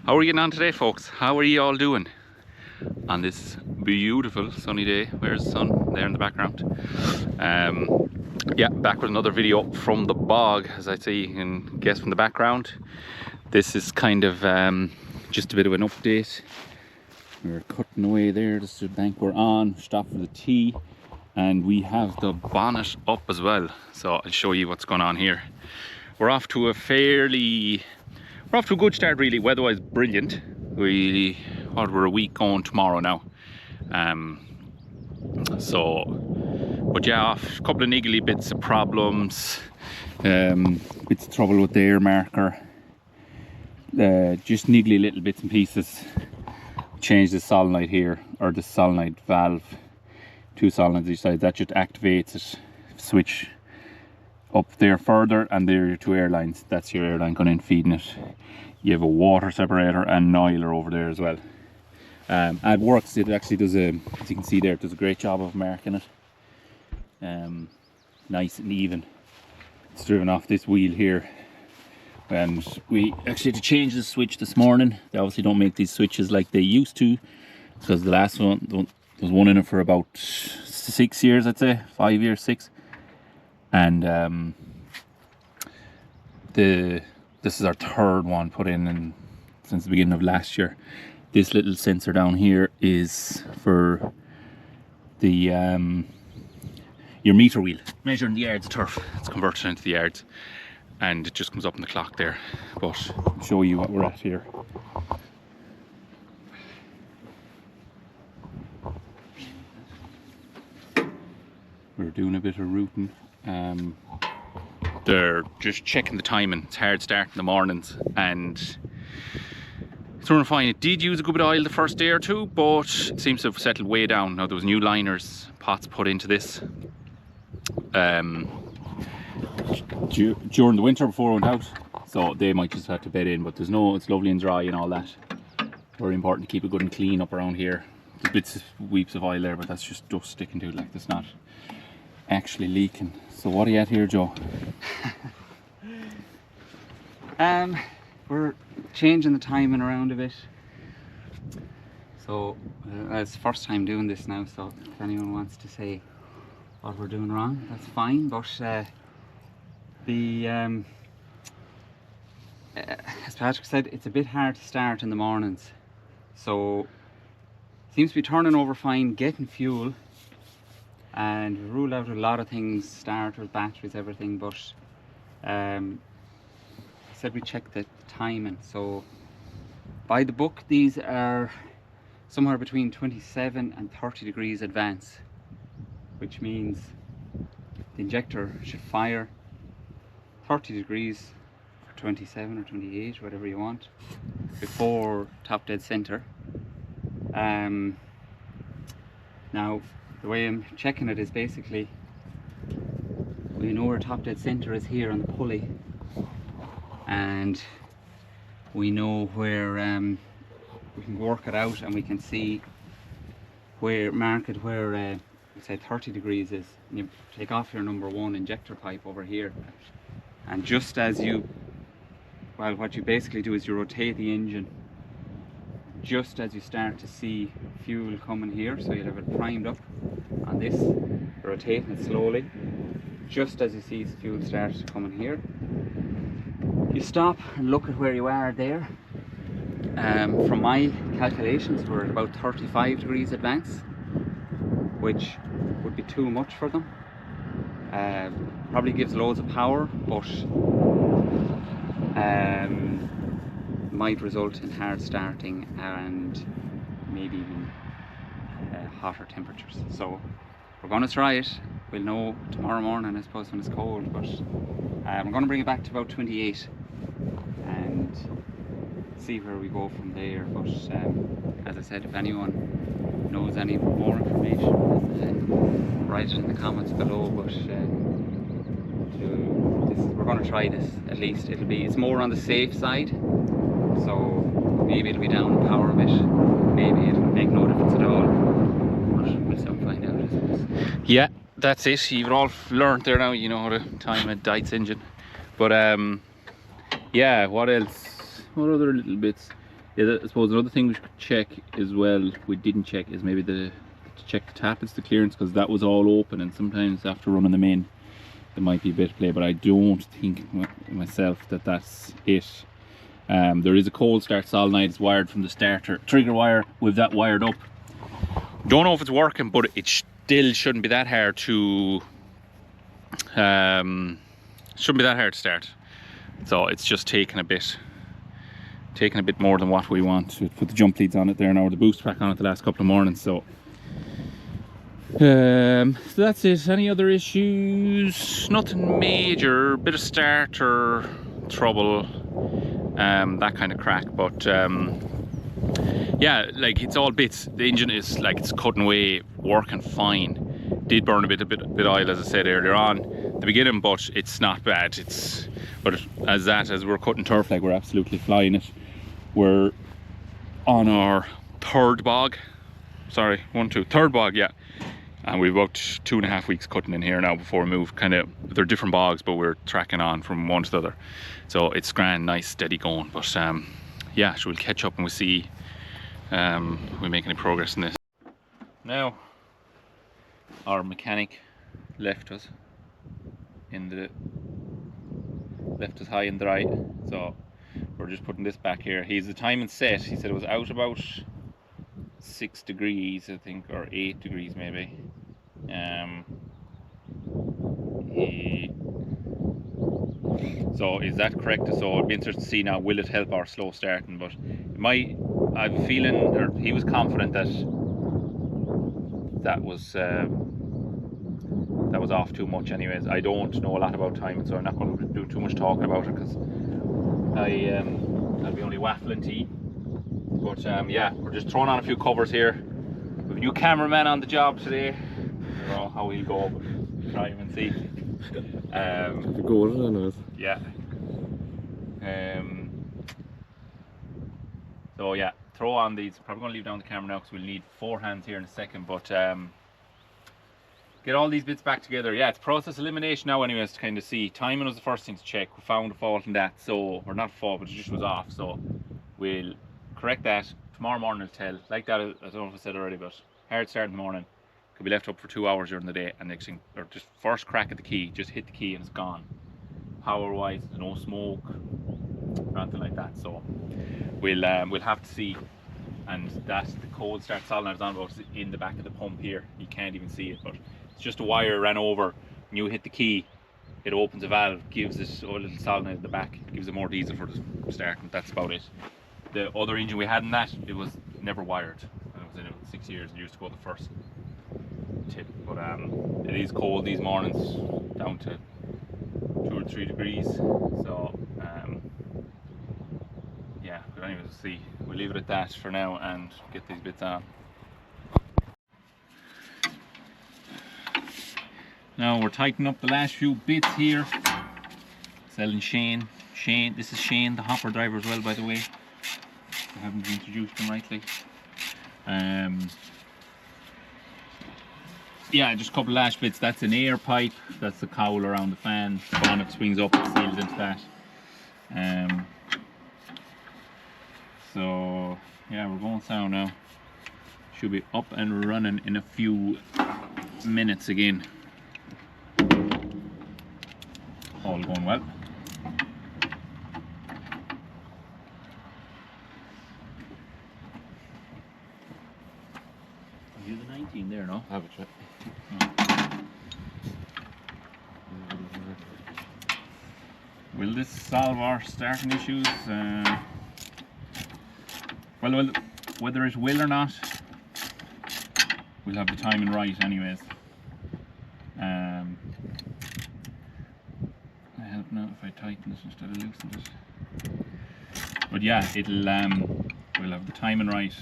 How are we getting on today, folks? How are you all doing on this beautiful sunny day? Where's the sun? There in the background. Yeah, back with another video from the bog. As I say, you can guess from the background. This is kind of just a bit of an update. We're cutting away there. This is the bank we're on. Stop for the tea, and we have the bonnet up as well. So I'll show you what's going on here. We're off to a good start, really. Weather-wise, brilliant. We're a week going tomorrow now. But yeah, a couple of niggly bits of problems, bits of trouble with the air marker, just niggly little bits and pieces. Change the solenoid here, or the solenoid valve, 2 solenoids each side. That just activates it. Switch up there further, and there are your 2 air lines. That's your air line going in, feeding it. You have a water separator and an oiler over there as well. It works. It actually does as you can see there, it does a great job of marking it. Nice and even. It's driven off this wheel here, and we actually had to change the switch this morning. They obviously don't make these switches like they used to, because the last one, there was one in it for about 6 years, I'd say, 5 years, 6. And this is our 3rd one put in since the beginning of last year. This little sensor down here is for the your meter wheel, measuring the yards of turf. It's converted into the yards, and it just comes up in the clock there. But I'll show you what we're at here. We're doing a bit of routing. They're just checking the timing. It's hard start in the mornings, and it's running fine. It did use a good bit of oil the first day or 2, but it seems to have settled way down. Now there was new liners, pots put into this during the winter before it went out, so they might just have to bed in. But it's lovely and dry and all that. Very important to keep it good and clean up around here. There's bits of weeps of oil there, but that's just dust sticking to it, like it's not actually leaking. So what are you at here, Joe? We're changing the timing around a bit. So it's the first time doing this now, so if anyone wants to say what we're doing wrong, that's fine. But as Patrick said, it's a bit hard to start in the mornings. So seems to be turning over fine, getting fuel. And we rule out a lot of things, starters, batteries, everything, but said we check the timing. So by the book, these are somewhere between 27 and 30 degrees advance, which means the injector should fire 30 degrees for 27 or 28, whatever you want, before top dead center. Now the way I'm checking it is basically, we know where top dead center is here on the pulley, and we know where we can work it out, and we can see where we say 30 degrees is. And you take off your number 1 injector pipe over here, and just as what you basically do is you rotate the engine just as you start to see fuel coming here. So you'll have it primed up on this, rotating it slowly. Just as you see fuel starts coming here, you stop and look at where you are there. From my calculations, we're at about 35 degrees advance, which would be too much for them. Probably gives loads of power, but might result in hard starting and maybe even hotter temperatures. So we're going to try it. We'll know tomorrow morning, I suppose, when it's cold, but we're going to bring it back to about 28 and see where we go from there. But as I said, if anyone knows any more information, then write it in the comments below. But we're going to try this. At least it's more on the safe side, so maybe it'll be down in power a bit, maybe it'll make no difference at all, but we'll soon find out, I suppose. Yeah, that's it. You've all learned there now, you know how to time a Dietz engine. But yeah, what else? What other little bits? Yeah, I suppose another thing we should check as well, we didn't check, is maybe to check the tappets, the clearance, because that was all open, and sometimes after running them in there might be a bit of play, but I don't think myself that that's it. There is a cold start solenoid. It's wired from the starter trigger wire with that wired up. Don't know if it's working, but it still shouldn't be that hard to start. So it's just taking a bit more than what we want. We put the jump leads on it there now, the boost pack on it the last couple of mornings. So that's it. Any other issues? Nothing major. Bit of starter trouble, that kind of crack, but yeah, like it's all bits. The engine is like it's cutting away, working fine. Did burn a bit oil, as I said earlier on the beginning, but it's not bad. But as we're cutting turf, like we're absolutely flying it. We're on our third bog, yeah, and we've about 2.5 weeks cutting in here now before we move. Kind of, they're different bogs, but we're tracking on from one to the other, so it's grand, nice, steady going. But yeah, so we'll catch up and we'll see if we make any progress in this. Now, our mechanic left us high and dry, so we're just putting this back here. He's the timing set. He said it was out about 6 degrees, I think, or 8 degrees maybe. So is that correct? So it'd be interesting to see now, will it help our slow starting? But I have a feeling, or he was confident that was off too much anyways. I don't know a lot about timing, so I'm not going to do too much talking about it, because I'll be only waffling tea. But yeah, we're just throwing on a few covers here. We have a new cameraman on the job today. I don't know how he'll go, but try him and see. Yeah. So yeah, throw on these. Probably going to leave down the camera now because we'll need 4 hands here in a second. But get all these bits back together. Yeah, it's process elimination now anyways, to kind of see. Timing was the first thing to check. We found a fault in that, so, or not a fault, but it just was off. So we'll correct that. Tomorrow morning will tell. Like that, I don't know if I said already, but hard start in the morning. Could be left up for 2 hours during the day, and next thing, or just first crack at the key, just hit the key and it's gone. Power wise, there's no smoke, nothing like that. So we'll have to see. And that's the cold start solenoid I was on about, in the back of the pump here. You can't even see it, but it's just a wire ran over. When you hit the key, it opens a valve, gives it a little solenoid at the back, gives it more diesel for the start, and that's about it. The other engine we had in that, it was never wired, and it was in it 6 years. It used to go the first tip, but it is cold these mornings, down to 2 or 3 degrees. So yeah, but anyways, we'll see. We'll leave it at that for now and get these bits on. Now we're tightening up the last few bits here. Selling Shane, this is Shane, the hopper driver as well, by the way. I haven't introduced him rightly. Yeah, just a couple of lash bits. That's an air pipe, that's the cowl around the fan. The bonnet swings up, it seals into that. So yeah, we're going sound now. Should be up and running in a few minutes again. All going well. Are you the 19 there, no? Have a check. Will this solve our starting issues? Well, whether it will or not, we'll have the timing right anyways. I help now if I tighten this instead of loosen this. But yeah, it'll we'll have the timing right.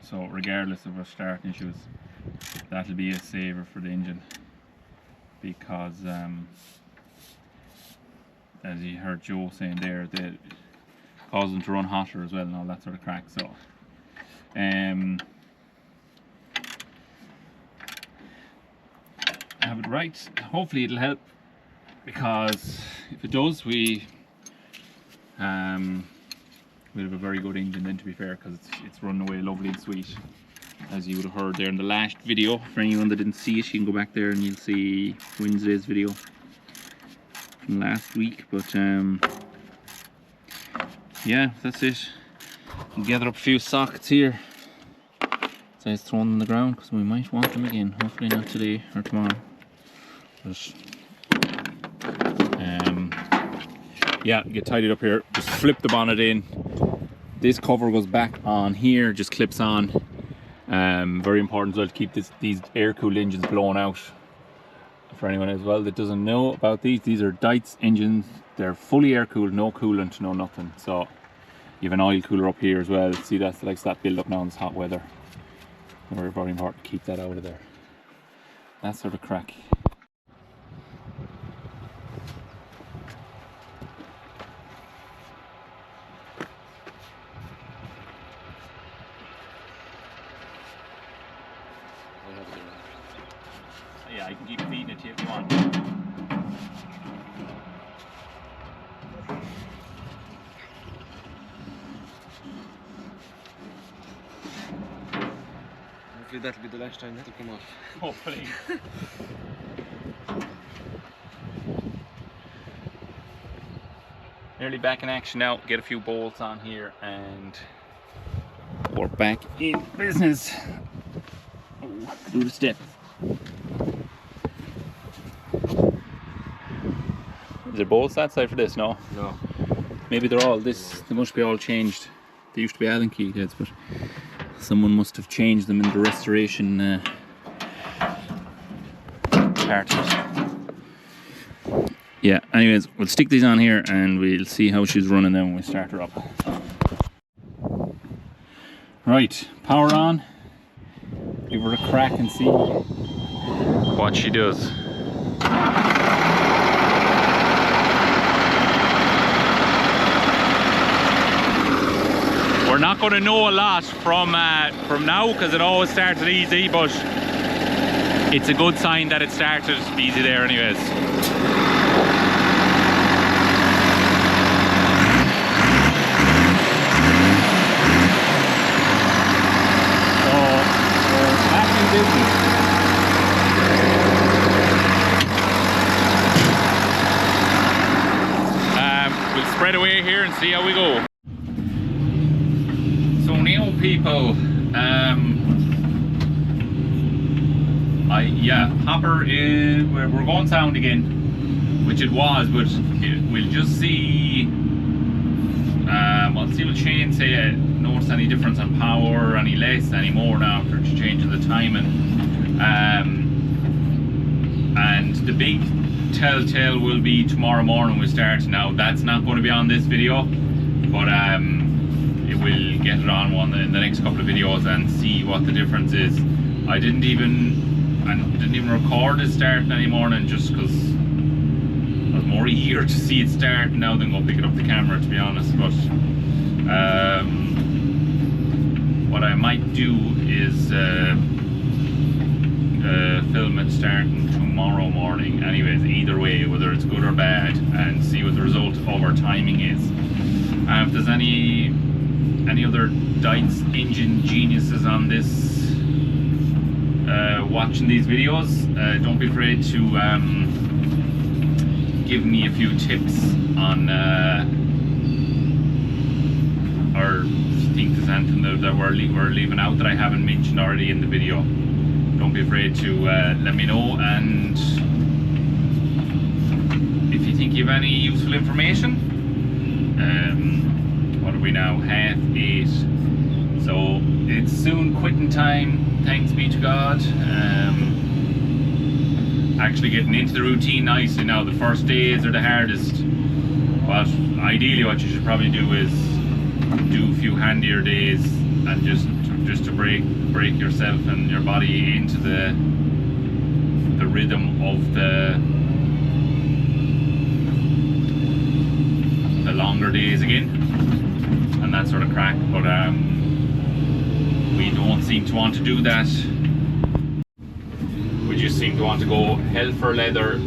So regardless of our starting issues, that'll be a saver for the engine, because as you heard Joe saying there, they cause them to run hotter as well and all that sort of crack. So have it right. Hopefully it'll help, because if it does, we We have a very good engine then, to be fair, because it's running away lovely and sweet, as you would have heard there in the last video. For anyone that didn't see it, you can go back there and you'll see Wednesday's video from last week. But yeah, that's it. I'll gather up a few sockets here. So it's thrown on the ground because we might want them again. Hopefully not today or tomorrow. But yeah, get tidied up here. Just flip the bonnet in. This cover goes back on here, just clips on. Very important as well to keep these air-cooled engines blown out. For anyone as well that doesn't know about these are Dietz engines. They're fully air-cooled, no coolant, no nothing. So you have an oil cooler up here as well. See, that's like that build up now in this hot weather. Very, very important to keep that out of there. That's sort of crack. Yeah, I can keep feeding it to you if you want. Hopefully that'll be the last time that'll come off. Hopefully. Nearly back in action now. Get a few bolts on here and we're back in business. Oh, do the step. Is there bolts that side for this? No? No. Maybe they're all this. They must be all changed. They used to be Allen key heads, but someone must have changed them in the restoration part of it. Yeah, anyways, we'll stick these on here and we'll see how she's running then when we start her up. Right, power on. Give her a crack and see what she does. We're not going to know a lot from now because it always started easy, but it's a good sign that it started easy there anyways. So we're back in business. We'll spread away here and see how we go. So now people, hopper is, we're going sound again, which it was, but we'll just see, we'll see what Shane say, notice any difference on power, any less, any more now after changing the timing. And the big telltale will be tomorrow morning we start. Now that's not going to be on this video, but we'll get it on one in the next couple of videos and see what the difference is. I didn't even record it starting any morning just because I was more eager to see it start now than go pick it up the camera, to be honest. But what I might do is film it starting tomorrow morning anyways, either way, whether it's good or bad, and see what the result of our timing is. If there's any other Dietz engine geniuses on this watching these videos, don't be afraid to give me a few tips on or if you think there's anything that we're leaving out that I haven't mentioned already in the video. Don't be afraid to let me know, and if you think you have any useful information. What are we now? 8:30. So it's soon quitting time, thanks be to God. Actually getting into the routine nicely now. The first days are the hardest, but ideally what you should probably do is do a few handier days and just to break yourself and your body into the rhythm of the longer days again, and that sort of crack. But we don't seem to want to do that. We just seem to want to go hell for leather,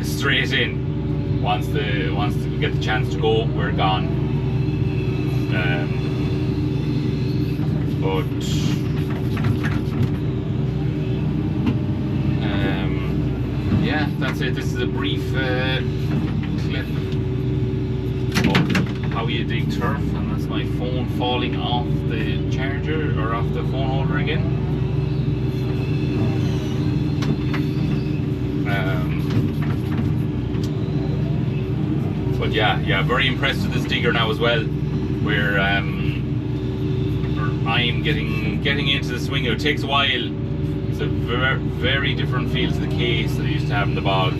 straight in. Once we get the chance to go, we're gone. but yeah, that's it. This is a brief clip of how you dig turf, and that's my phone falling off the charger or off the phone holder again. But yeah, very impressed with this digger now as well. Where I'm getting into the swing. It takes a while. It's a very different feel to the case that I used to have in the bog.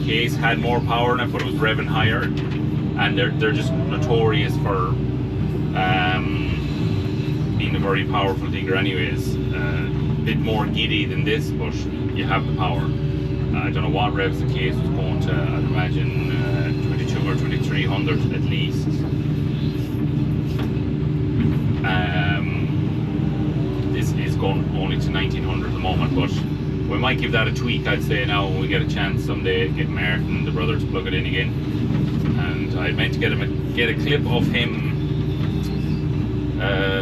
Case had more power in it, but it was revving higher, and they're just notorious for being a very powerful digger anyways. A bit more giddy than this, but you have the power. I don't know what revs the case was going to. I'd imagine 22 or 2300 at least. This is going only to 1900 at the moment, but we might give that a tweak, I'd say, now when we get a chance someday, get Martin, the brother, to plug it in again. And I meant to get a clip of him.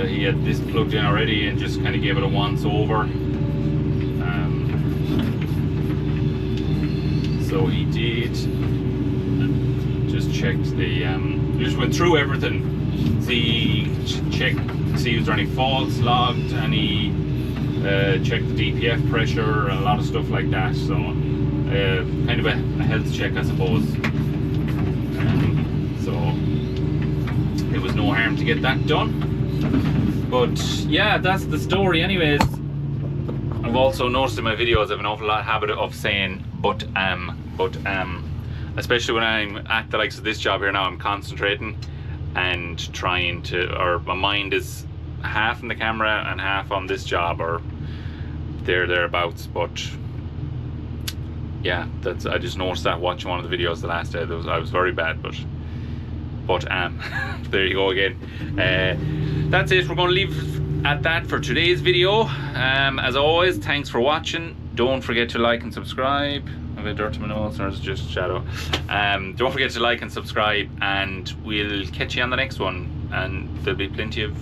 He had this plugged in already and just kind of gave it a once over. So he did. Just checked the. Just went through everything. See was there any faults logged, any. Checked the DPF pressure, and a lot of stuff like that. So kind of a health check, I suppose. So it was no harm to get that done. But yeah, that's the story anyways. I've also noticed in my videos I have an awful lot of habit of saying but especially when I'm at the likes of this job here now. I'm concentrating and trying to, or my mind is half in the camera and half on this job, or thereabouts. But yeah, I just noticed that watching one of the videos the last day. I was very bad, but there you go again. That's it. We're going to leave at that for today's video. As always, thanks for watching. Don't forget to like and subscribe. Have I dirt to my nose, or is it just shadow? Don't forget to like and subscribe, and we'll catch you on the next one. And there'll be plenty of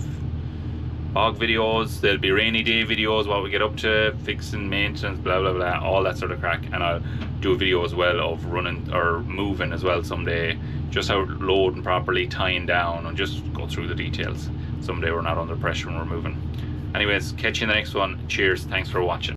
bog videos, there'll be rainy day videos, what we get up to, fixing, maintenance, blah blah blah, all that sort of crack. And I'll do a video as well of running or moving as well someday, just how loading properly, tying down, and just go through the details. Someday we're not under pressure when we're moving. Anyways, catch you in the next one. Cheers, thanks for watching.